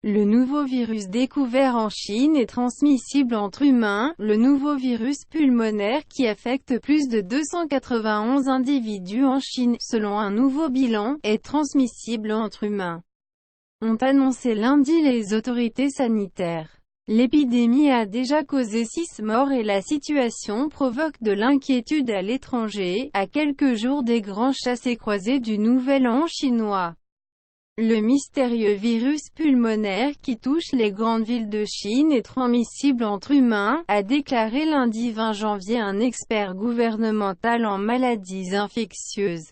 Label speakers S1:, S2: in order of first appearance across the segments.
S1: Le nouveau virus découvert en Chine est transmissible entre humains. Le nouveau virus pulmonaire qui affecte plus de 291 individus en Chine, selon un nouveau bilan, est transmissible entre humains, ont annoncé lundi les autorités sanitaires. L'épidémie a déjà causé 6 morts et la situation provoque de l'inquiétude à l'étranger, à quelques jours des grands chassés-croisés du Nouvel An chinois. Le mystérieux virus pulmonaire qui touche les grandes villes de Chine est transmissible entre humains, a déclaré lundi 20 janvier un expert gouvernemental en maladies infectieuses.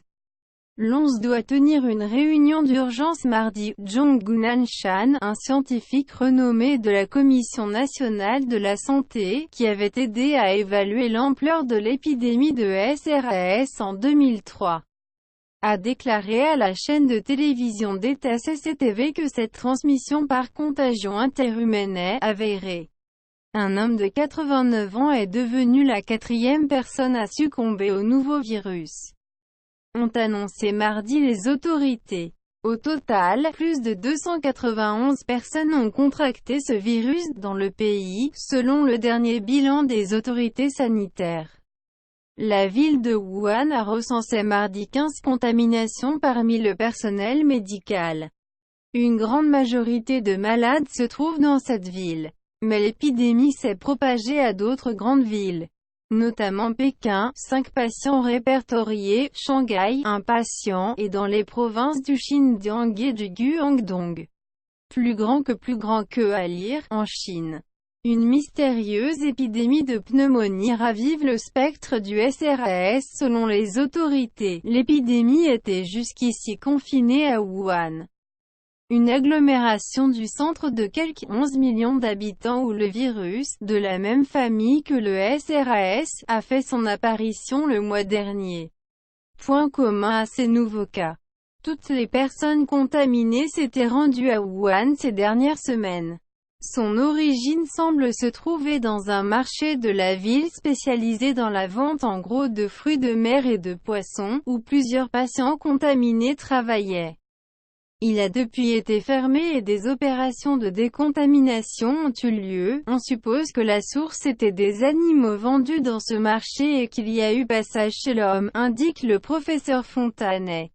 S1: L'ONS doit tenir une réunion d'urgence mardi. Zhong Gunanshan, un scientifique renommé de la Commission nationale de la santé, qui avait aidé à évaluer l'ampleur de l'épidémie de SRAS en 2003. A déclaré à la chaîne de télévision d'État CCTV que cette transmission par contagion interhumaine est avérée. Un homme de 89 ans est devenu la 4e personne à succomber au nouveau virus, ont annoncé mardi les autorités. Au total, plus de 291 personnes ont contracté ce virus dans le pays, selon le dernier bilan des autorités sanitaires. La ville de Wuhan a recensé mardi 15 contaminations parmi le personnel médical. Une grande majorité de malades se trouvent dans cette ville. Mais l'épidémie s'est propagée à d'autres grandes villes, notamment Pékin, 5 patients répertoriés, Shanghai, 1 patient, et dans les provinces du Xinjiang et du Guangdong. Plus grand que à lire, en Chine. Une mystérieuse épidémie de pneumonie ravive le spectre du SRAS selon les autorités. L'épidémie était jusqu'ici confinée à Wuhan, une agglomération du centre de quelques 11 millions d'habitants où le virus, de la même famille que le SRAS, a fait son apparition le mois dernier. Point commun à ces nouveaux cas. Toutes les personnes contaminées s'étaient rendues à Wuhan ces dernières semaines. Son origine semble se trouver dans un marché de la ville spécialisé dans la vente en gros de fruits de mer et de poissons, où plusieurs patients contaminés travaillaient. Il a depuis été fermé et des opérations de décontamination ont eu lieu. On suppose que la source était des animaux vendus dans ce marché et qu'il y a eu passage chez l'homme, indique le professeur Fontanet.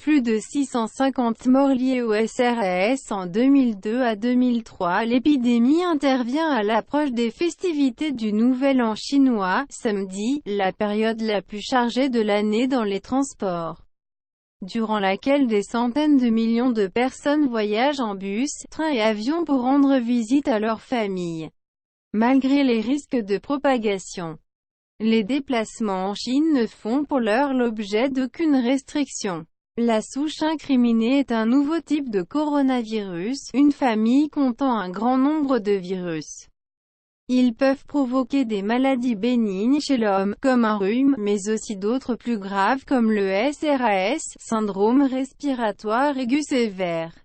S1: Plus de 650 morts liés au SRAS en 2002 à 2003. L'épidémie intervient à l'approche des festivités du Nouvel An chinois, samedi, la période la plus chargée de l'année dans les transports, durant laquelle des centaines de millions de personnes voyagent en bus, trains et avions pour rendre visite à leurs familles. Malgré les risques de propagation, les déplacements en Chine ne font pour l'heure l'objet d'aucune restriction. La souche incriminée est un nouveau type de coronavirus, une famille comptant un grand nombre de virus. Ils peuvent provoquer des maladies bénignes chez l'homme, comme un rhume, mais aussi d'autres plus graves comme le SRAS, syndrome respiratoire aigu sévère,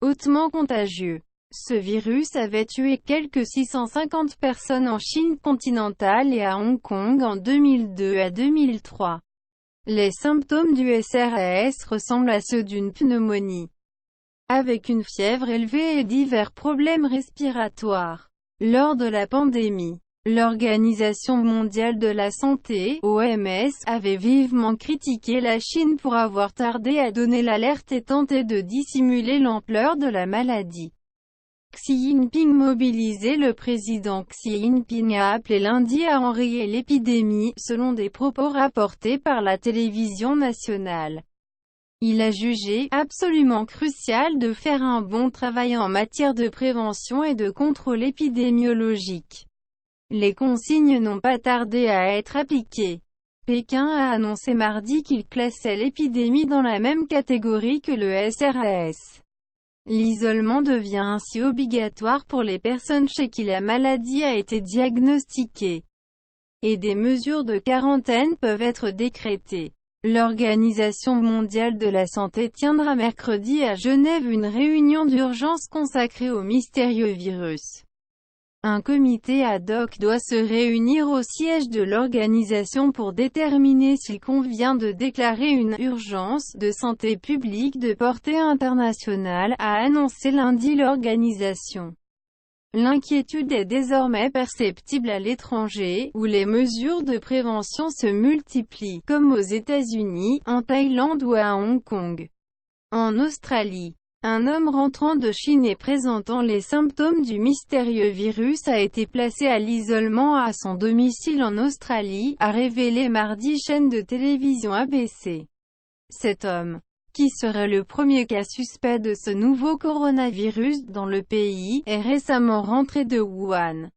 S1: hautement contagieux. Ce virus avait tué quelques 650 personnes en Chine continentale et à Hong Kong en 2002 à 2003. Les symptômes du SRAS ressemblent à ceux d'une pneumonie, avec une fièvre élevée et divers problèmes respiratoires. Lors de la pandémie, l'Organisation mondiale de la santé, OMS, avait vivement critiqué la Chine pour avoir tardé à donner l'alerte et tenté de dissimuler l'ampleur de la maladie. Xi Jinping mobilisé. Le président Xi Jinping a appelé lundi à enrayer l'épidémie, selon des propos rapportés par la télévision nationale. Il a jugé « absolument crucial de faire un bon travail en matière de prévention et de contrôle épidémiologique. Les consignes n'ont pas tardé à être appliquées. » Pékin a annoncé mardi qu'il classait l'épidémie dans la même catégorie que le SRAS. L'isolement devient ainsi obligatoire pour les personnes chez qui la maladie a été diagnostiquée. Et des mesures de quarantaine peuvent être décrétées. L'Organisation mondiale de la santé tiendra mercredi à Genève une réunion d'urgence consacrée au mystérieux virus. Un comité ad hoc doit se réunir au siège de l'organisation pour déterminer s'il convient de déclarer une « urgence de santé publique de portée internationale », a annoncé lundi l'organisation. L'inquiétude est désormais perceptible à l'étranger, où les mesures de prévention se multiplient, comme aux États-Unis, en Thaïlande ou à Hong Kong. En Australie, un homme rentrant de Chine et présentant les symptômes du mystérieux virus a été placé à l'isolement à son domicile en Australie, a révélé mardi chaîne de télévision ABC. Cet homme, qui serait le premier cas suspect de ce nouveau coronavirus dans le pays, est récemment rentré de Wuhan.